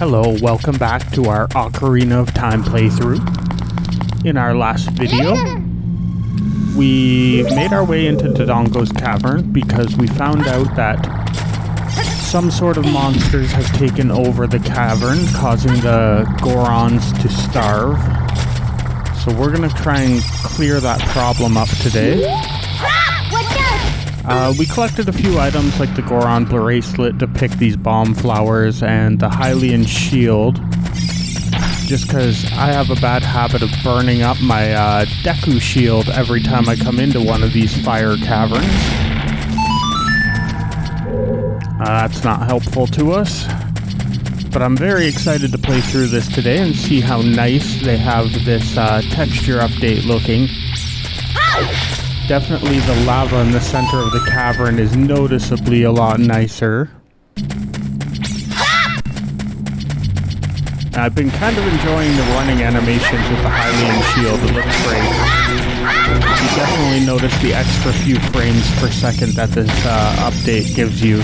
Hello, welcome back to our Ocarina of Time playthrough. In our last video, we made our way into Dodongo's Cavern because we found out that some sort of monsters have taken over the cavern, causing the Gorons to starve. So we're going to try and clear that problem up today. We collected a few items like the Goron bracelet to pick these bomb flowers and the Hylian shield, just because I have a bad habit of burning up my Deku shield every time I come into one of these fire caverns. That's not helpful to us, but I'm very excited to play through this today and see how nice they have this texture update looking. Definitely the lava in the center of the cavern is noticeably a lot nicer. I've been kind of enjoying the running animations with the Hylian shield. It looks great. You definitely notice the extra few frames per second that this update gives you.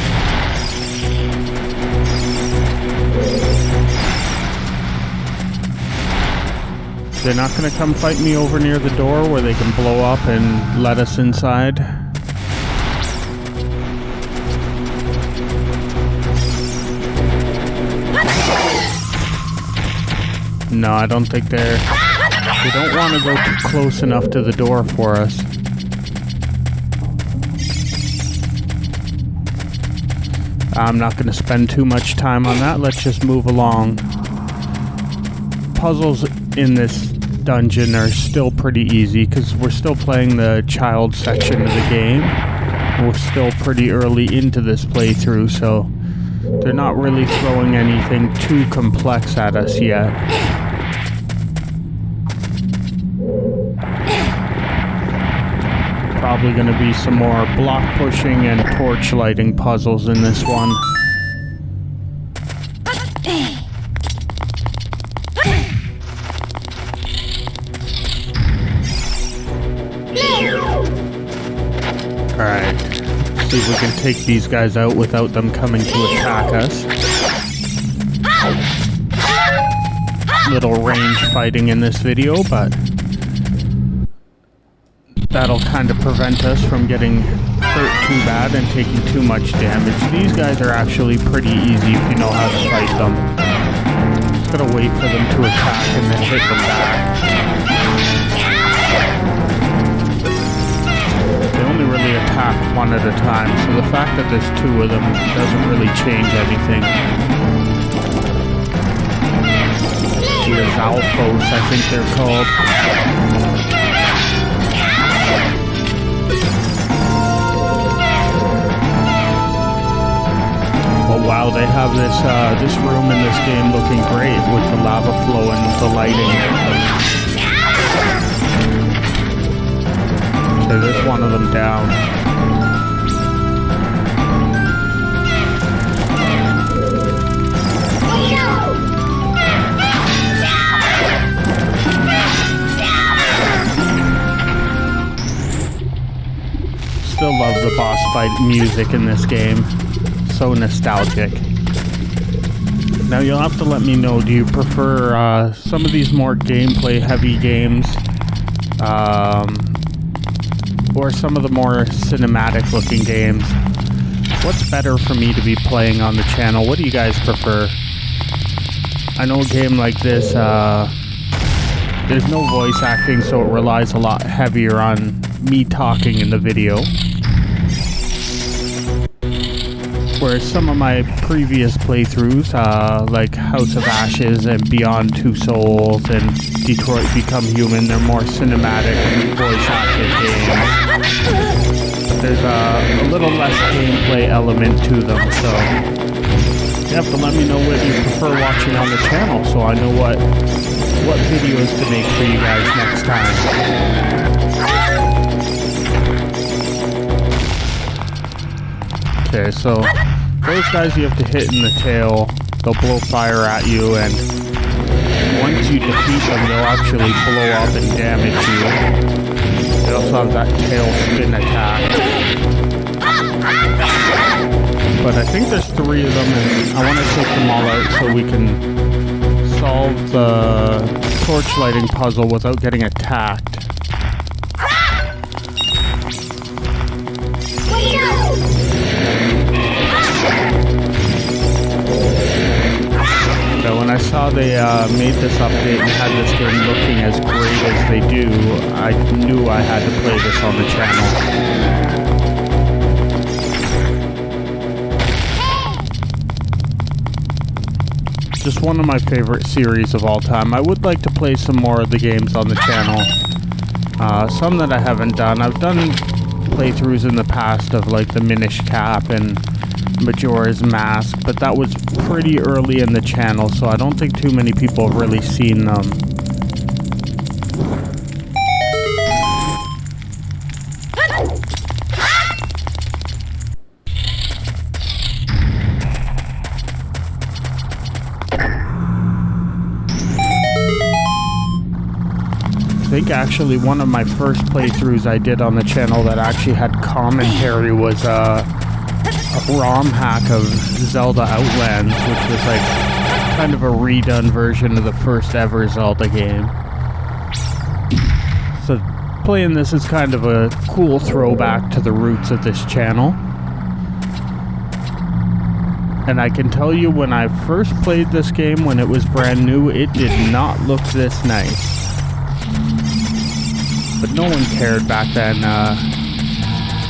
They're not going to come fight me over near the door where they can blow up and let us inside. No, I don't think they don't want to go too close enough to the door for us. I'm not going to spend too much time on that. Let's just move along. Puzzles in this dungeon are still pretty easy because we're still playing the child section of the game. We're still pretty early into this playthrough, so they're not really throwing anything too complex at us yet. Probably going to be some more block pushing and torch lighting puzzles in this one. Alright, see if we can take these guys out without them coming to attack us. Little range fighting in this video, but that'll kind of prevent us from getting hurt too bad and taking too much damage. These guys are actually pretty easy if you know how to fight them. Just gotta wait for them to attack and then hit them back. They only really attack one at a time, so the fact that there's two of them doesn't really change anything. The Zalfos, I think they're called. But wow, they have this room in this game looking great with the lava flow and the lighting. Okay, there's one of them down. Still love the boss fight music in this game. So nostalgic. Now you'll have to let me know, do you prefer some of these more gameplay heavy games? Or some of the more cinematic looking games? What's better for me to be playing on the channel? What do you guys prefer? I know a game like this, there's no voice acting, so it relies a lot heavier on me talking in the video. Whereas some of my previous playthroughs, like House of Ashes and Beyond Two Souls and Detroit Become Human, they're more cinematic voice acted games. There's a little less gameplay element to them, so you have to let me know what you prefer watching on the channel so I know what videos to make for you guys next time. Okay, so those guys you have to hit in the tail. They'll blow fire at you, and once you defeat them, they'll actually blow up and damage you. They also have that tail spin attack. But I think there's 3 of them, and I want to take them all out so we can solve the torchlighting puzzle without getting attacked. So when I saw they made this update and had this game looking as great as they do, I knew I had to play this on the channel. Just one of my favorite series of all time. I would like to play some more of the games on the channel. Some that I haven't done. I've done playthroughs in the past of like the Minish Cap and Majora's Mask, but that was pretty early in the channel, so I don't think too many people have really seen them. I think actually one of my first playthroughs I did on the channel that actually had commentary was a ROM hack of Zelda Outlands, which was like kind of a redone version of the first ever Zelda game. So playing this is kind of a cool throwback to the roots of this channel. And I can tell you, when I first played this game when it was brand new, it did not look this nice. But no one cared back then.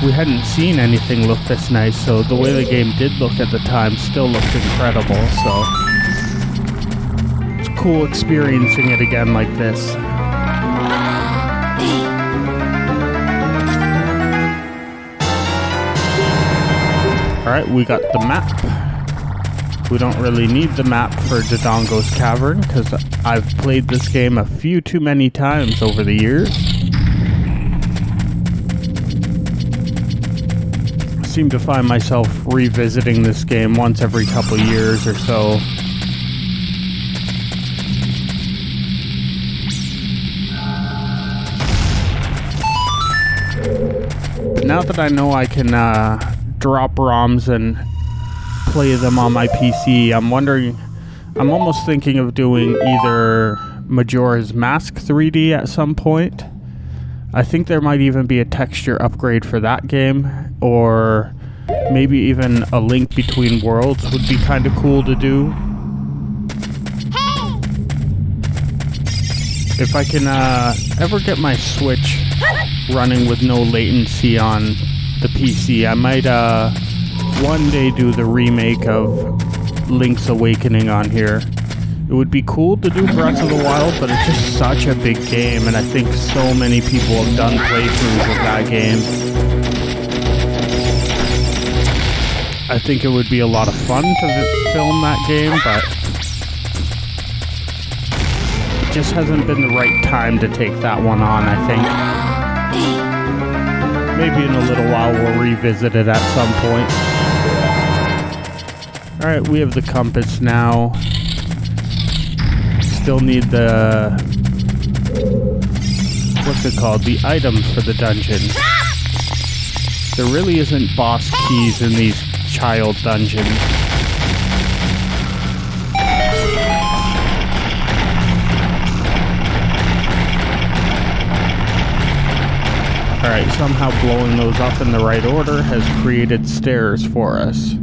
We hadn't seen anything look this nice, so the way the game did look at the time still looked incredible, so it's cool experiencing it again like this. Alright, we got the map. We don't really need the map for Dodongo's Cavern, because I've played this game a few too many times over the years. Seem to find myself revisiting this game once every couple years or so. But now that I know I can drop ROMs and play them on my PC, I'm almost thinking of doing either Majora's Mask 3D at some point. I think there might even be a texture upgrade for that game, or maybe even a Link Between Worlds would be kind of cool to do. If I can ever get my Switch running with no latency on the PC, I might one day do the remake of Link's Awakening on here. It would be cool to do Breath of the Wild, but it's just such a big game, and I think so many people have done playthroughs of that game. I think it would be a lot of fun to film that game, but it just hasn't been the right time to take that one on, I think. Maybe in a little while we'll revisit it at some point. Alright, we have the compass now. Still need the, what's it called, the items for the dungeon. There really isn't boss keys in these child dungeons. Alright, somehow blowing those up in the right order has created stairs for us.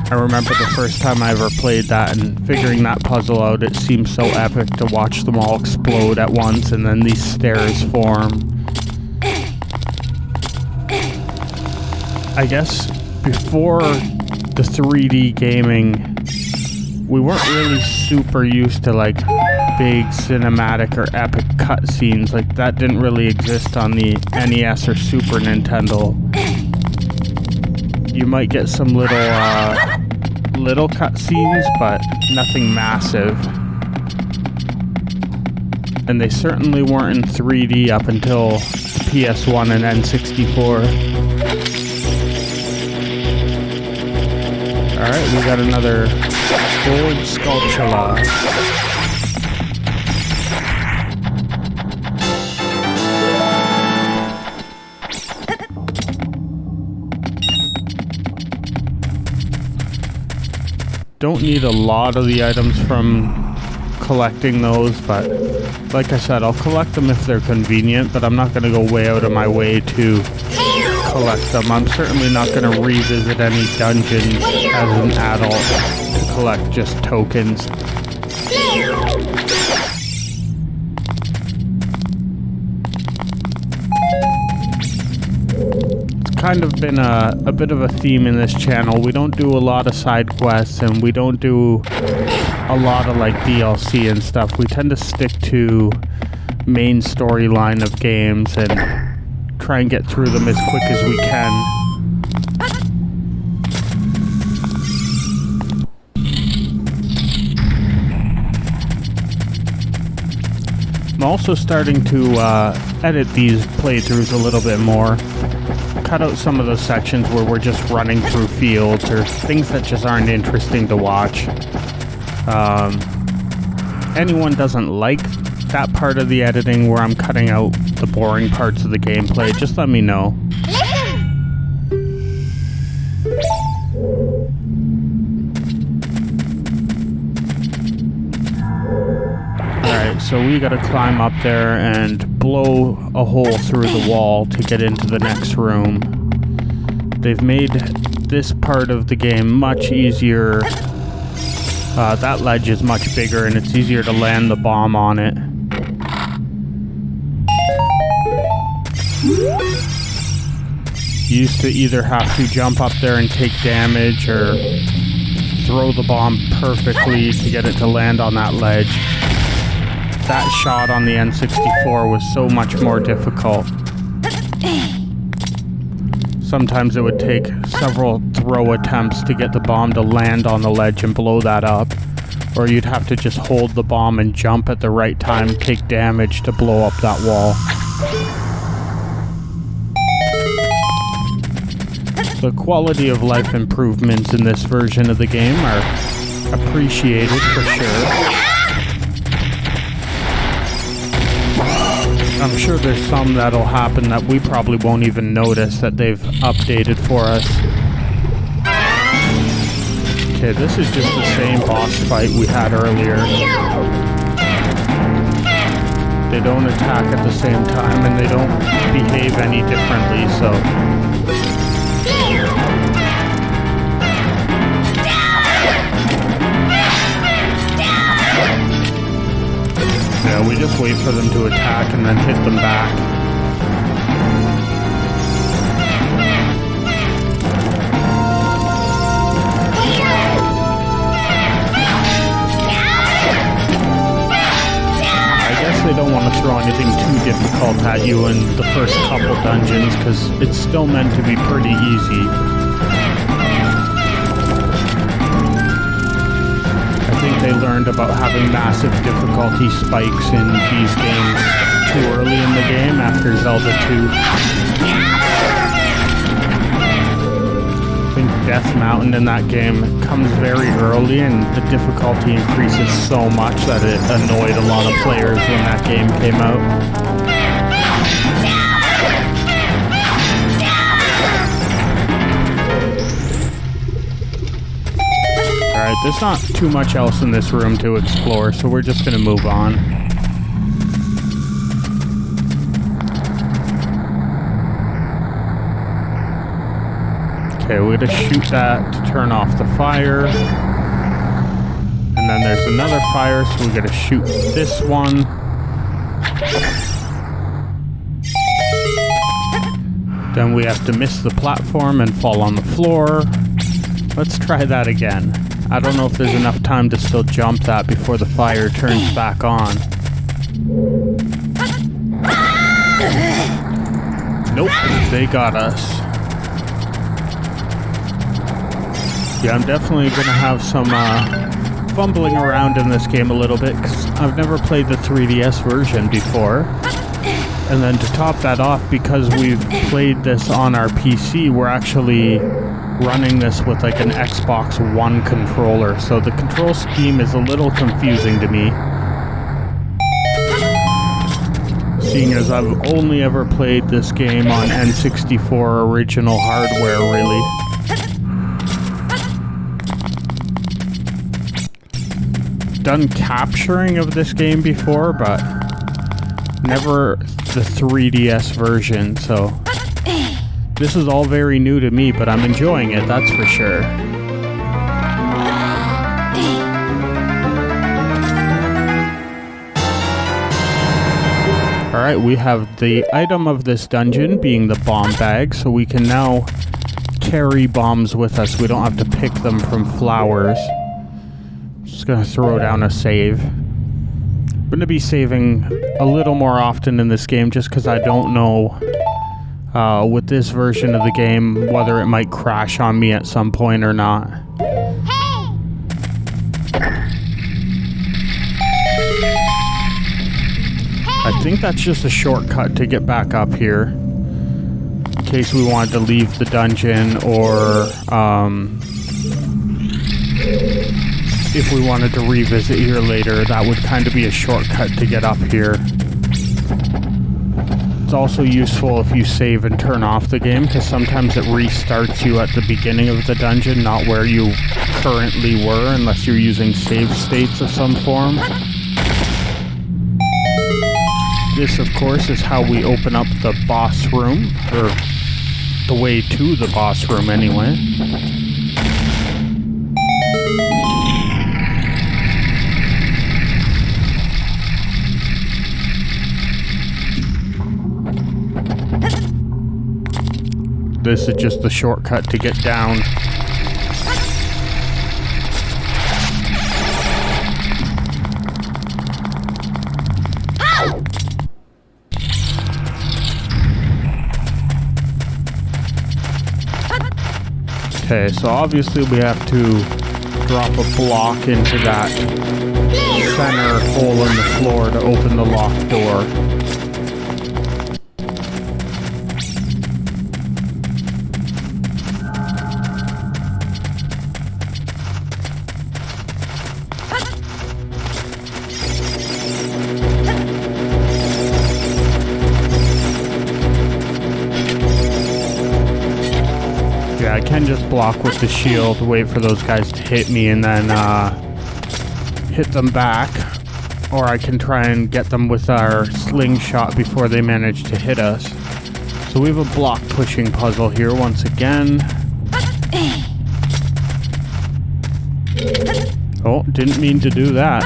I remember the first time I ever played that and figuring that puzzle out, it seemed so epic to watch them all explode at once and then these stairs form. I guess before the 3D gaming, we weren't really super used to like big cinematic or epic cutscenes. Like that didn't really exist on the NES or Super Nintendo. You might get some little cutscenes, but nothing massive. And they certainly weren't in 3D up until PS1 and N64. Alright, we got another gold sculptula. don't need a lot of the items from collecting those, but like I said, I'll collect them if they're convenient, but I'm not going to go way out of my way to collect them. I'm certainly not going to revisit any dungeons as an adult to collect just tokens. Kind of been a bit of a theme in this channel. We don't do a lot of side quests, and we don't do a lot of like DLC and stuff. We tend to stick to main storyline of games and try and get through them as quick as we can. I'm also starting to edit these playthroughs a little bit more. Cut out some of those sections where we're just running through fields or things that just aren't interesting to watch. Anyone doesn't like that part of the editing where I'm cutting out the boring parts of the gameplay, just let me know. Alright, so we gotta climb up there and blow a hole through the wall to get into the next room. They've made this part of the game much easier. That ledge is much bigger and it's easier to land the bomb on it. You used to either have to jump up there and take damage or throw the bomb perfectly to get it to land on that ledge. That shot on the N64 was so much more difficult. Sometimes it would take several throw attempts to get the bomb to land on the ledge and blow that up. Or you'd have to just hold the bomb and jump at the right time, take damage to blow up that wall. The quality of life improvements in this version of the game are appreciated for sure. I'm sure there's some that'll happen that we probably won't even notice that they've updated for us. Okay, this is just the same boss fight we had earlier. They don't attack at the same time and they don't behave any differently, so... Yeah, we just wait for them to attack and then hit them back. I guess they don't want to throw anything too difficult at you in the first couple dungeons because it's still meant to be pretty easy. I think they learned about having massive difficulty spikes in these games too early in the game after Zelda 2. I think Death Mountain in that game comes very early and the difficulty increases so much that it annoyed a lot of players when that game came out. Alright, there's not too much else in this room to explore, so we're just gonna move on. Okay, we're gonna shoot that to turn off the fire. And then there's another fire, so we're gonna shoot this one. Then we have to miss the platform and fall on the floor. Let's try that again. I don't know if there's enough time to still jump that before the fire turns back on. Nope, they got us. Yeah, I'm definitely going to have some fumbling around in this game a little bit because I've never played the 3DS version before. And then to top that off, because we've played this on our PC, we're actually running this with like an Xbox One controller, so the control scheme is a little confusing to me. Seeing as I've only ever played this game on N64 original hardware, really. done capturing of this game before, but never the 3DS version, so this is all very new to me, but I'm enjoying it, that's for sure. Alright, we have the item of this dungeon being the bomb bag, so we can now carry bombs with us. We don't have to pick them from flowers. Just gonna throw down a save. I'm gonna be saving a little more often in this game just because I don't know with this version of the game whether it might crash on me at some point or not. I think that's just a shortcut to get back up here. In case we wanted to leave the dungeon, or if we wanted to revisit here later, that would kind of be a shortcut to get up here. It's also useful if you save and turn off the game, because sometimes it restarts you at the beginning of the dungeon, not where you currently were, unless you're using save states of some form. This, of course, is how we open up the boss room, or the way to the boss room anyway. This is just the shortcut to get down. Okay, so obviously we have to drop a block into that center hole in the floor to open the locked door. I can just block with the shield, wait for those guys to hit me, and then hit them back. Or I can try and get them with our slingshot before they manage to hit us. So we have a block pushing puzzle here once again. Oh, didn't mean to do that.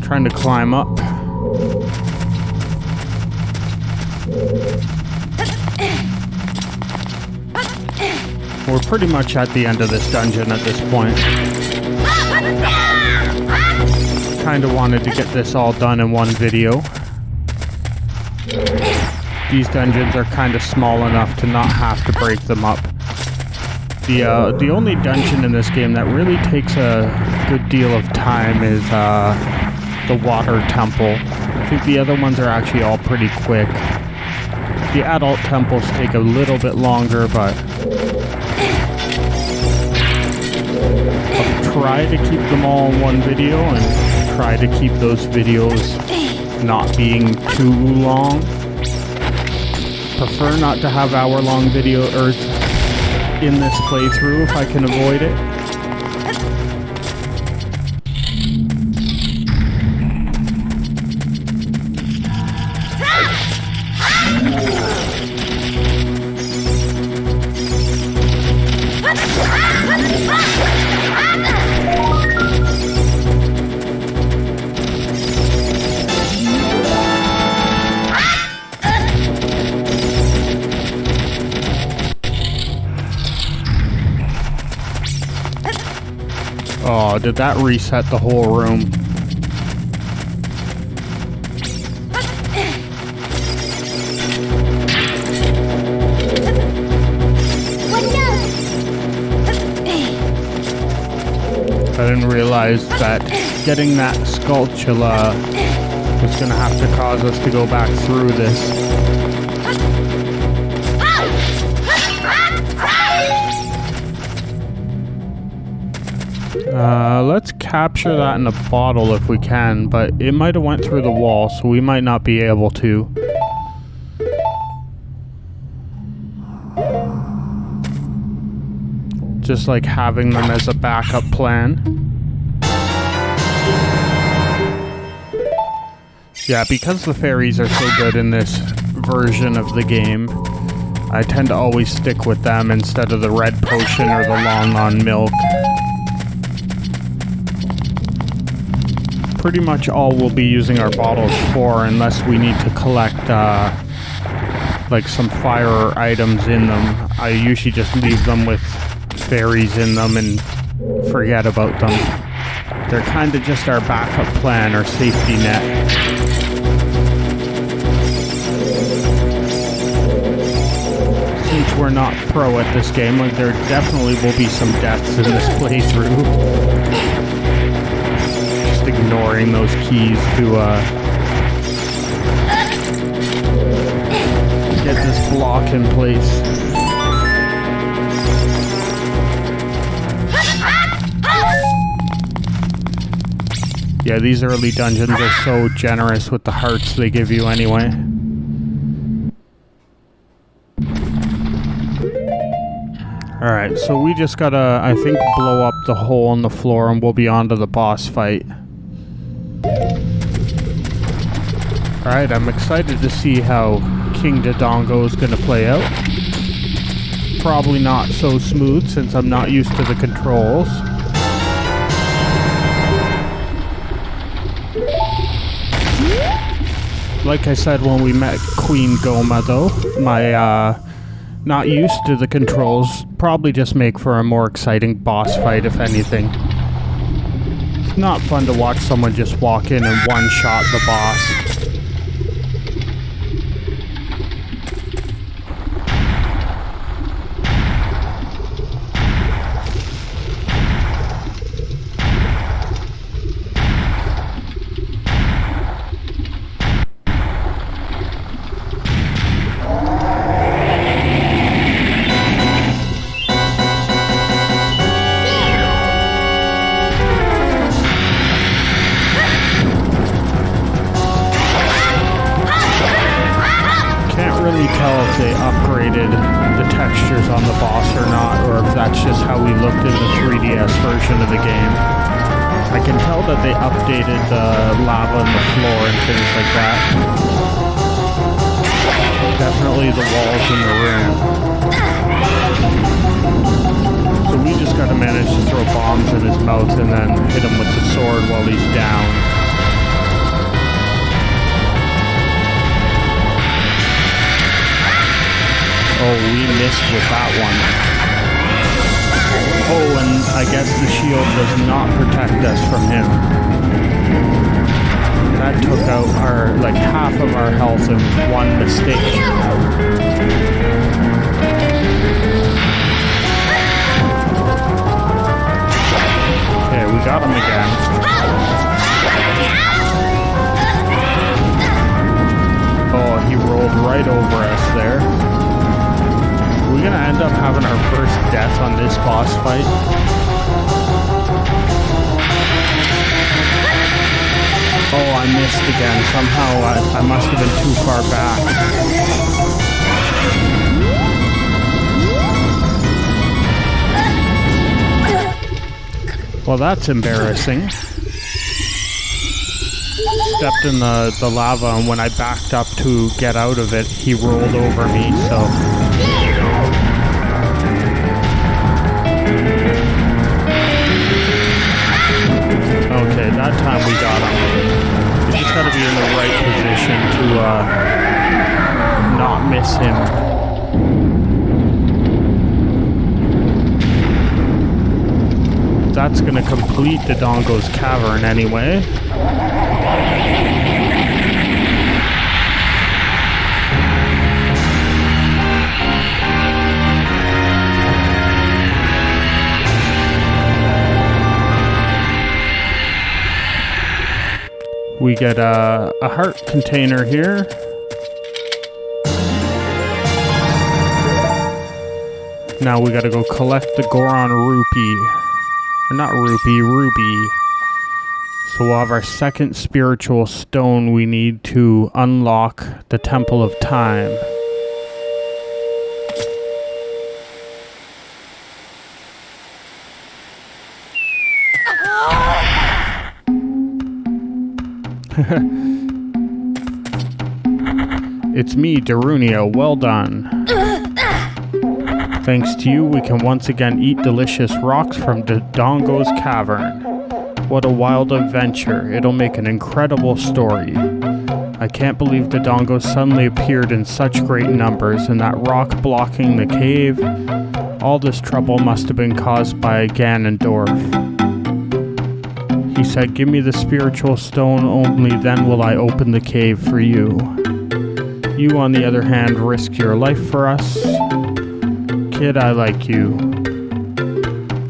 Trying to climb up. We're pretty much at the end of this dungeon at this point. Kinda wanted to get this all done in one video. These dungeons are kinda small enough to not have to break them up. The only dungeon in this game that really takes a good deal of time is the water temple. I think the other ones are actually all pretty quick. The adult temples take a little bit longer, but I'll try to keep them all in one video and try to keep those videos not being too long. Prefer not to have hour-long videos in this playthrough if I can avoid it. Oh, did that reset the whole room? I didn't realize that getting that sculptula was going to have to cause us to go back through this. Let's capture that in a bottle if we can, but it might have went through the wall, so we might not be able to. Just like having them as a backup plan. Yeah, because the fairies are so good in this version of the game, I tend to always stick with them instead of the red potion or the long on milk. Pretty much all we'll be using our bottles for, unless we need to collect like some fire items in them. I usually just leave them with fairies in them and forget about them. They're kind of just our backup plan, our safety net. Since we're not pro at this game, like, there definitely will be some deaths in this playthrough. Just ignoring those keys to get this block in place. Yeah, these early dungeons are so generous with the hearts they give you anyway. Alright, so we just gotta, I think, blow up the hole in the floor and we'll be on to the boss fight. Alright, I'm excited to see how King Dodongo is gonna play out. Probably not so smooth since I'm not used to the controls. Like I said when we met Queen Goma though, my not used to the controls probably just make for a more exciting boss fight if anything. It's not fun to watch someone just walk in and one-shot the boss. They upgraded the textures on the boss or not, or if that's just how we looked in the 3DS version of the game. I can tell that they updated the lava on the floor and things like that. Definitely the walls in the room. So we just gotta manage to throw bombs in his mouth and then hit him with the sword while he's down. Oh, we missed with that one. Oh, and I guess the shield does not protect us from him. That took out our, like, half of our health in one mistake. Okay, we got him again. Oh, he rolled right over us there. We're gonna end up having our first death on this boss fight. Oh, I missed again. Somehow I must have been too far back. Well, that's embarrassing. Stepped in the lava, and when I backed up to get out of it, he rolled over me, so... Okay, that time we got him. We just gotta be in the right position to not miss him. That's gonna complete Dodongo's Cavern anyway. We get a heart container here. Now we gotta go collect the Goron rupee. Or not rupee, ruby. So we'll have our second spiritual stone we need to unlock the Temple of Time. It's me, Darunia. Well done. Thanks to you, we can once again eat delicious rocks from Dodongo's Cavern. What a wild adventure. It'll make an incredible story. I can't believe Dodongo suddenly appeared in such great numbers, and that rock blocking the cave. All this trouble must have been caused by Ganondorf. He said, "Give me the spiritual stone, only then will I open the cave for you." You, on the other hand, risked your life for us. Kid, I like you.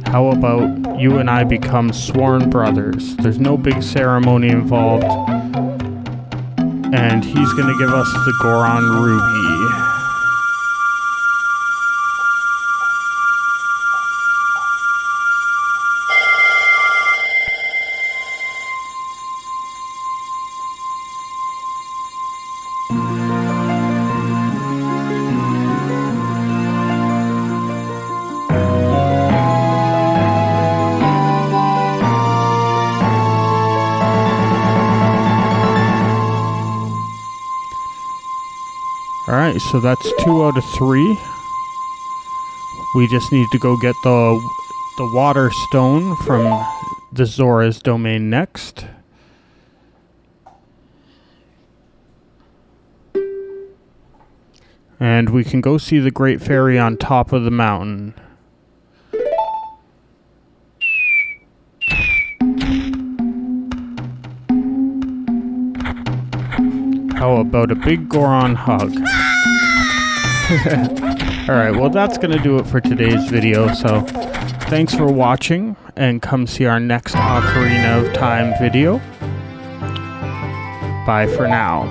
How about you and I become sworn brothers? There's no big ceremony involved. And he's gonna give us the Goron Ruby. Alright, so that's 2 out of 3. We just need to go get the water stone from the Zora's domain next. And we can go see the Great Fairy on top of the mountain. How about a big Goron hug? Alright, well that's going to do it for today's video, so thanks for watching, and come see our next Ocarina of Time video. Bye for now.